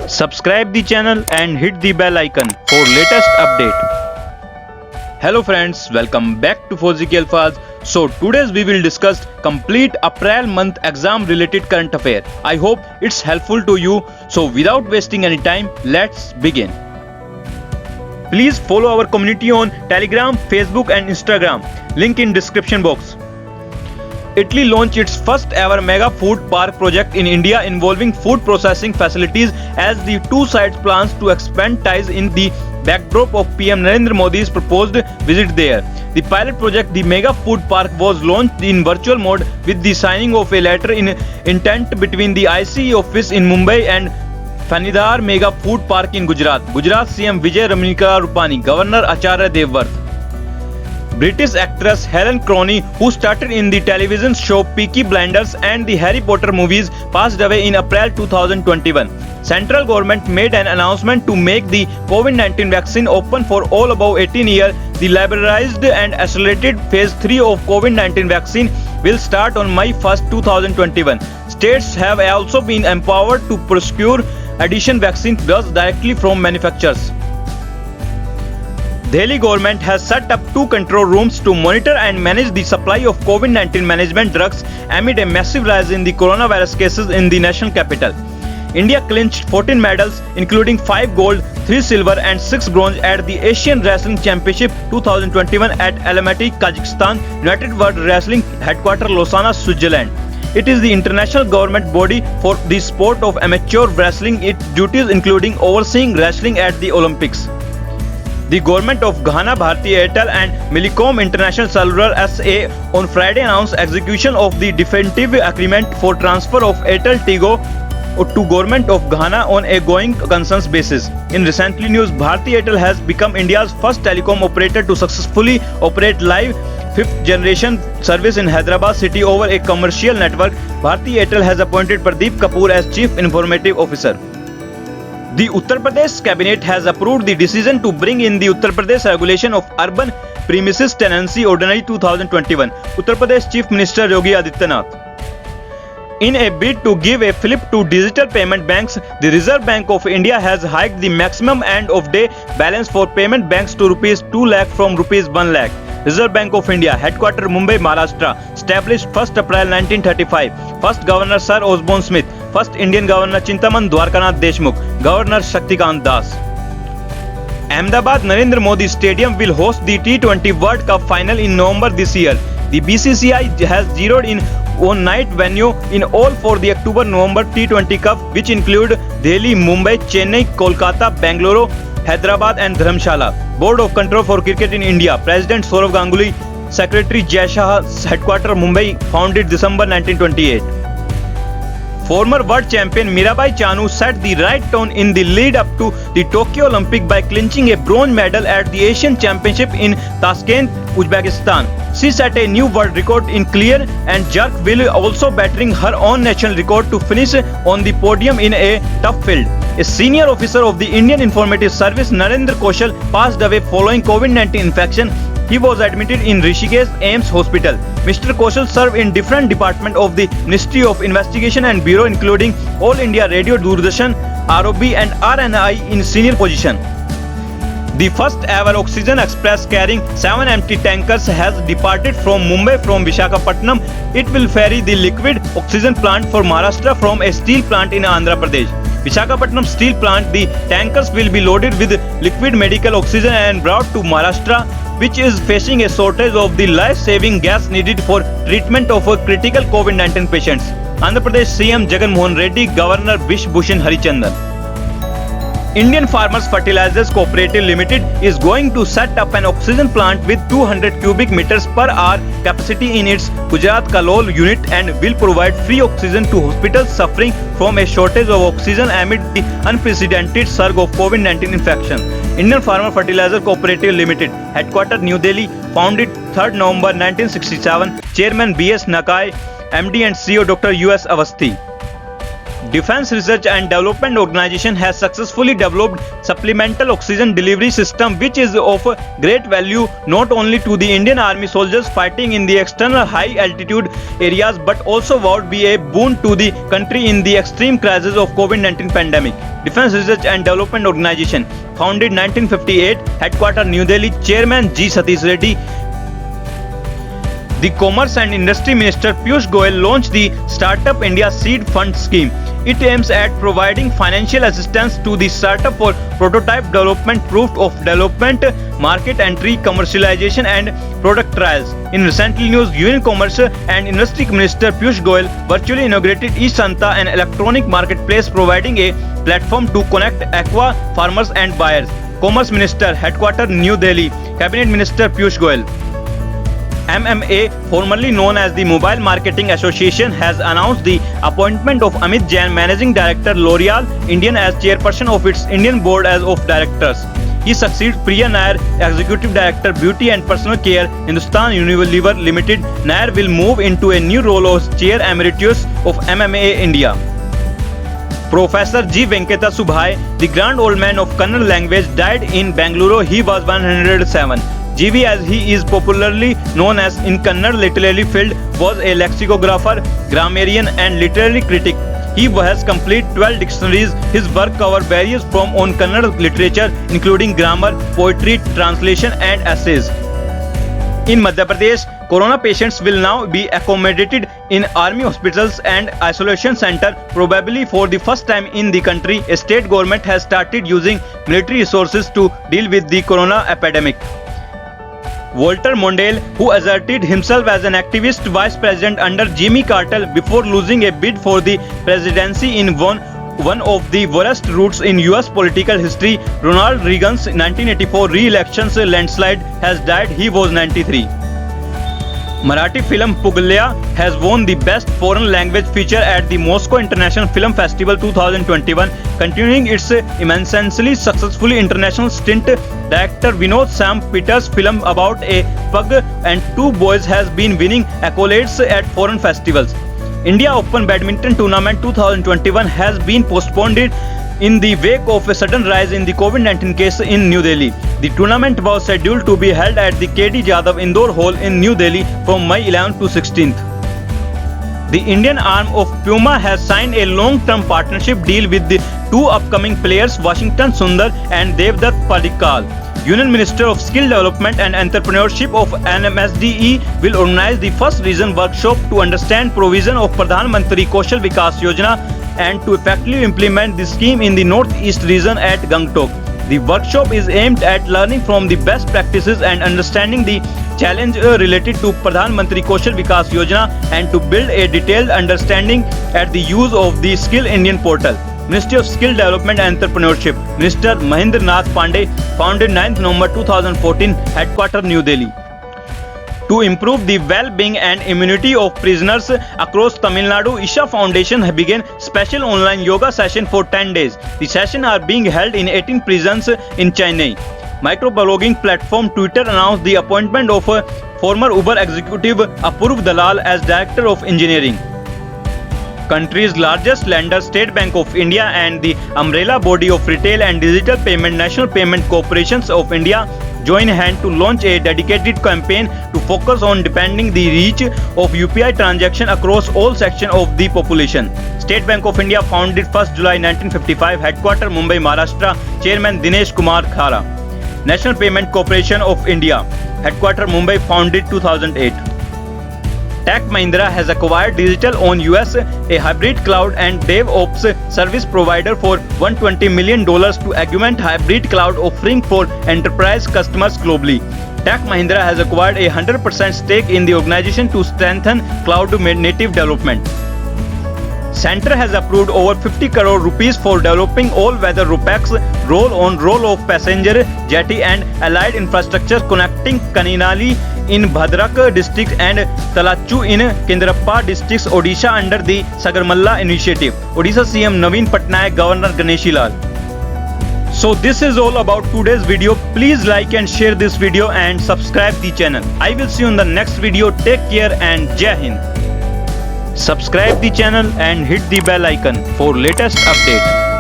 Subscribe the channel and hit the bell icon for latest update. Hello friends, welcome back to Foziki Alfaz. So today's we will discuss complete April month exam related current affair. I hope it's helpful to you. So without wasting any time, let's begin. Please follow our community on Telegram, Facebook and Instagram. Link in description box. Italy launched its first ever mega food park project in India involving food processing facilities as the two sides plans to expand ties in the backdrop of PM Narendra Modi's proposed visit there. The pilot project, the Mega Food Park, was launched in virtual mode with the signing of a letter in intent between the ICE office in Mumbai and Fanidar Mega Food Park in Gujarat. Gujarat CM Vijay Ramanika Rupani, Governor Acharya Devvrat. British actress Helen Crony, who started in the television show Peaky Blinders and the Harry Potter movies, passed away in April 2021. Central government made an announcement to make the COVID-19 vaccine open for all above 18 years. The liberalized and accelerated phase 3 of COVID-19 vaccine will start on May 1, 2021. States have also been empowered to procure additional vaccine doses directly from manufacturers. Delhi government has set up 2 control rooms to monitor and manage the supply of COVID-19 management drugs amid a massive rise in the coronavirus cases in the national capital. India clinched 14 medals, including 5 gold, 3 silver and 6 bronze at the Asian Wrestling Championship 2021 at Almaty, Kazakhstan, United World Wrestling Headquarters, Lausanne, Switzerland. It is the international government body for the sport of amateur wrestling. Its duties including overseeing wrestling at the Olympics. The government of Ghana, Bharti Airtel and Millicom International Cellular SA on Friday announced execution of the definitive agreement for transfer of Airtel Tigo to government of Ghana on a going concern basis. In recently news, Bharti Airtel has become India's first telecom operator to successfully operate live 5th generation service in Hyderabad city over a commercial network. Bharti Airtel has appointed Pradeep Kapoor as Chief Informative Officer. The Uttar Pradesh cabinet has approved the decision to bring in the Uttar Pradesh regulation of urban premises tenancy ordinary 2021. Uttar Pradesh Chief Minister Yogi Adityanath. In a bid to give a flip to digital payment banks, the Reserve Bank of India has hiked the maximum end of day balance for payment banks to rupees 2 lakh from rupees 1 lakh. Reserve Bank of India, headquartered Mumbai, Maharashtra, established 1st April 1935. First Governor Sir Osborne Smith. First Indian Governor Chintaman Dwarkanath Deshmukh. Governor Shaktikant Das. Ahmedabad Narendra Modi Stadium will host the T20 World Cup final in November this year. The BCCI has zeroed in on night venue in all for the October-November T20 Cup, which include Delhi, Mumbai, Chennai, Kolkata, Bangalore, Hyderabad and Dharamshala. Board of Control for Cricket in India. President Sourav Ganguly. Secretary Jai Shah, headquarters Mumbai, founded December 1928. Former world champion Mirabai Chanu set the right tone in the lead up to the Tokyo Olympic by clinching a bronze medal at the Asian Championship in Tashkent, Uzbekistan. She set a new world record in clear and jerk while also battering her own national record to finish on the podium in a tough field. A senior officer of the Indian Informative Service, Narendra Kaushal, passed away following COVID-19 infection. He was admitted in Rishikesh AIIMS Hospital. Mr. Kaushal served in different departments of the Ministry of Investigation and Bureau, including All India Radio, Doordarshan, ROB and RNI in senior position. The first ever oxygen express carrying 7 empty tankers has departed from Mumbai from Visakhapatnam. It will ferry the liquid oxygen plant for Maharashtra from a steel plant in Andhra Pradesh. Visakhapatnam steel plant, the tankers will be loaded with liquid medical oxygen and brought to Maharashtra, which is facing a shortage of the life-saving gas needed for treatment of critical COVID-19 patients. Andhra Pradesh CM Jagan Mohan Reddy, Governor Vish Bhushan Harichandan. Indian Farmers Fertilizers Cooperative Limited is going to set up an oxygen plant with 200 cubic meters per hour capacity in its Gujarat Kalol unit and will provide free oxygen to hospitals suffering from a shortage of oxygen amid the unprecedented surge of COVID-19 infection. Indian Farmer Fertilizer Cooperative Limited, headquartered New Delhi, founded 3rd November 1967, Chairman B.S. Nakai, MD and CEO Dr. U.S. Avasthi. Defense Research and Development Organization has successfully developed supplemental oxygen delivery system which is of great value not only to the Indian Army soldiers fighting in the external high altitude areas but also would be a boon to the country in the extreme crisis of COVID-19 pandemic. Defense Research and Development Organization, founded 1958, headquarters New Delhi, Chairman G. Satish Reddy. The Commerce and Industry Minister Piyush Goyal launched the Startup India Seed Fund scheme. It aims at providing financial assistance to the startup for prototype development, proof of development, market entry, commercialization and product trials. In recently news, Union Commerce and Industry Minister Piyush Goyal virtually inaugurated eSanta, an electronic marketplace providing a platform to connect aqua farmers and buyers. Commerce Minister, headquarters New Delhi, Cabinet Minister Piyush Goyal. MMA, formerly known as the Mobile Marketing Association, has announced the appointment of Amit Jain, Managing Director L'Oreal Indian, as chairperson of its Indian board as of directors. He succeeds Priya Nair, Executive Director Beauty and Personal Care, Hindustan Unilever Limited. Nair will move into a new role as Chair Emeritus of MMA India. Professor G. Venkata Subhai, the grand old man of Kannada language, died in Bangalore. He was 107. GV, as he is popularly known as in Kannada literary field, was a lexicographer, grammarian and literary critic. He has completed 12 dictionaries. His work covers various forms on Kannada literature including grammar, poetry, translation and essays. In Madhya Pradesh, corona patients will now be accommodated in army hospitals and isolation center. Probably for the first time in the country, a state government has started using military resources to deal with the corona epidemic. Walter Mondale, who asserted himself as an activist vice president under Jimmy Carter before losing a bid for the presidency in one of the worst routes in US political history, Ronald Reagan's 1984 re-election's landslide, has died. He was 93. Marathi film Puglia has won the Best Foreign Language Feature at the Moscow International Film Festival 2021, continuing its immensely successful international stint. Director Vinod Sam Peters' film about a pug and two boys has been winning accolades at foreign festivals. India Open Badminton Tournament 2021 has been postponed in the wake of a sudden rise in the COVID-19 case in New Delhi. The tournament was scheduled to be held at the KD Jadhav Indoor Hall in New Delhi from May 11th to 16th. The Indian arm of Puma has signed a long-term partnership deal with the two upcoming players, Washington Sundar and Devdutt Padikkal. Union Minister of Skill Development and Entrepreneurship of NMSDE will organize the first region workshop to understand provision of Pradhan Mantri Kaushal Vikas Yojana and to effectively implement the scheme in the Northeast region at Gangtok. The workshop is aimed at learning from the best practices and understanding the challenge related to Pradhan Mantri Kaushal Vikas Yojana and to build a detailed understanding at the use of the Skill Indian portal. Ministry of Skill Development and Entrepreneurship, Minister Mahendra Nath Pandey, founded 9th November 2014, headquarters New Delhi. To improve the well-being and immunity of prisoners across Tamil Nadu, Isha Foundation began special online yoga session for 10 days. The sessions are being held in 18 prisons in Chennai. Microblogging platform Twitter announced the appointment of former Uber executive Apurv Dalal as Director of Engineering. Country's largest lender, State Bank of India, and the umbrella body of retail and digital payment, National Payment Corporations of India, join hands to launch a dedicated campaign to focus on deepening the reach of UPI transaction across all sections of the population. State Bank of India, founded 1st July 1955, headquarters Mumbai, Maharashtra, Chairman Dinesh Kumar Khara. National Payment Corporation of India, headquarters Mumbai, founded 2008. Tech Mahindra has acquired Digital on US, a hybrid cloud and DevOps service provider, for $120 million to augment hybrid cloud offering for enterprise customers globally. Tech Mahindra has acquired a 100% stake in the organization to strengthen cloud native development. Center has approved over 50 crore rupees for developing all-weather RoPax roll-on roll-off passenger jetty and allied infrastructure connecting Kaninali in Bhadrak district and Talachu in Kendrappa districts, Odisha, under the Sagarmalla initiative. Odisha CM Naveen Patnaik, Governor Ganeshi Lal. So this is all about today's video. Please like and share this video and subscribe the channel. I will see you in the next video. Take care and Jai Hind. Subscribe the channel and hit the bell icon for latest updates.